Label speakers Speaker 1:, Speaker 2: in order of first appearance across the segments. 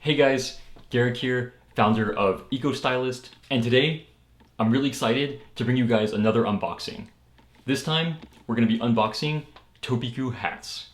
Speaker 1: Hey guys, Garrick here, founder of Eco-Stylist, and today I'm really excited to bring you guys another unboxing. This time, we're going to be unboxing Topiku hats.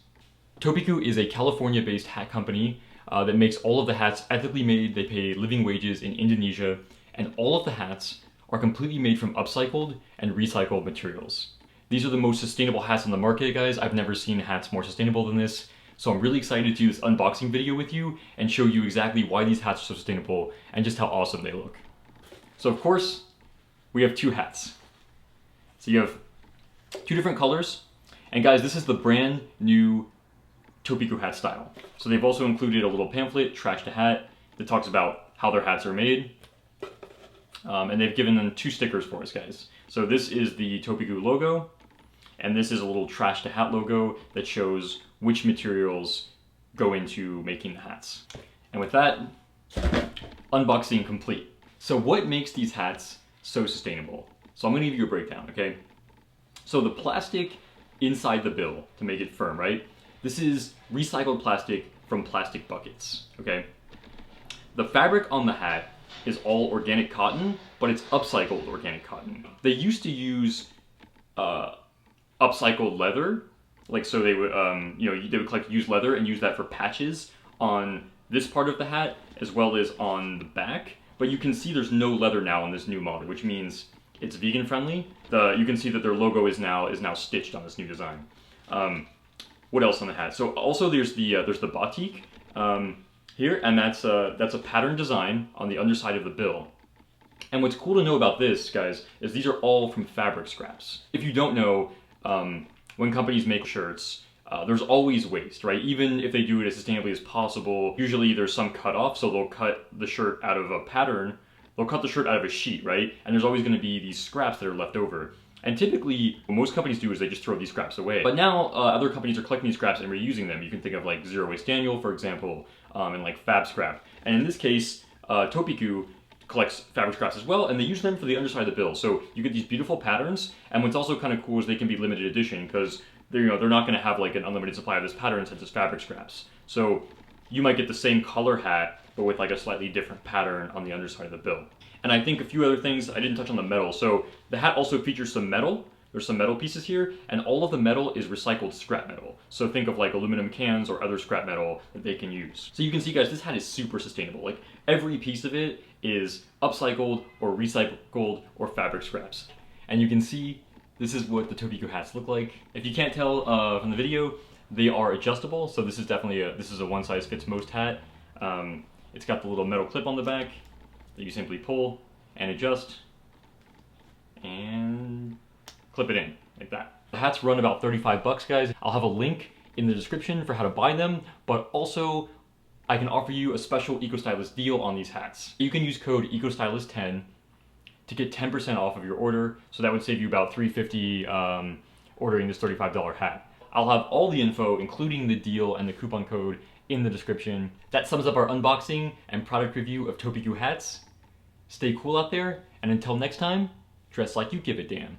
Speaker 1: Topiku is a California-based hat company that makes all of the hats ethically made. They pay living wages in Indonesia, and all of the hats are completely made from upcycled and recycled materials. These are the most sustainable hats on the market, guys. I've never seen hats more sustainable than this. So I'm really excited to do this unboxing video with you and show you exactly why these hats are so sustainable and just how awesome they look. So of course, we have two hats. So you have two different colors. And guys, this is the brand new Topiku hat style. So they've also included a little pamphlet, Trash to Hat, that talks about how their hats are made. And they've given them two stickers for us, guys. So this is the Topiku logo, and this is a little Trash to Hat logo that shows which materials go into making the hats. And with that, unboxing complete. So what makes these hats so sustainable? So I'm gonna give you a breakdown, okay? So the plastic inside the bill to make it firm, right? This is recycled plastic from plastic buckets, okay? The fabric on the hat is all organic cotton, but it's upcycled organic cotton. They used to use upcycled leather, like so they would, they would use leather and use that for patches on this part of the hat as well as on the back. But you can see there's no leather now on this new model, which means it's vegan friendly. You can see that their logo is now stitched on this new design. What else on the hat? So also there's the batik here, and that's a pattern design on the underside of the bill. And what's cool to know about this, guys, is these are all from fabric scraps. If you don't know, when companies make shirts, there's always waste, right? Even if they do it as sustainably as possible, usually there's some cut off, so they'll cut the shirt out of a pattern, they'll cut the shirt out of a sheet, right? And there's always gonna be these scraps that are left over. And typically, what most companies do is they just throw these scraps away. But now, other companies are collecting these scraps and reusing them. You can think of like Zero Waste Daniel, for example, and like Fab Scrap. And in this case, Topiku collects fabric scraps as well, and they use them for the underside of the bill. So you get these beautiful patterns, and what's also kind of cool is they can be limited edition because they're not going to have like an unlimited supply of this pattern since it's fabric scraps. So you might get the same color hat, but with like a slightly different pattern on the underside of the bill. And I think a few other things, I didn't touch on the metal. So the hat also features some metal. There's some metal pieces here, and all of the metal is recycled scrap metal. So think of like aluminum cans or other scrap metal that they can use. So you can see, guys, this hat is super sustainable. Like every piece of it is upcycled or recycled or fabric scraps. And you can see this is what the Topiku hats look like. If you can't tell from the video, they are adjustable. So this is definitely a one size fits most hat. It's got the little metal clip on the back that you simply pull and adjust and clip it in like that. The hats run about 35 bucks, guys. I'll have a link in the description for how to buy them, but also I can offer you a special Eco-Stylist deal on these hats. You can use code Eco-Stylist10 to get 10% off of your order, so that would save you about $350 ordering this $35 hat. I'll have all the info, including the deal and the coupon code, in the description. That sums up our unboxing and product review of Topiku hats. Stay cool out there, and until next time, dress like you give a damn.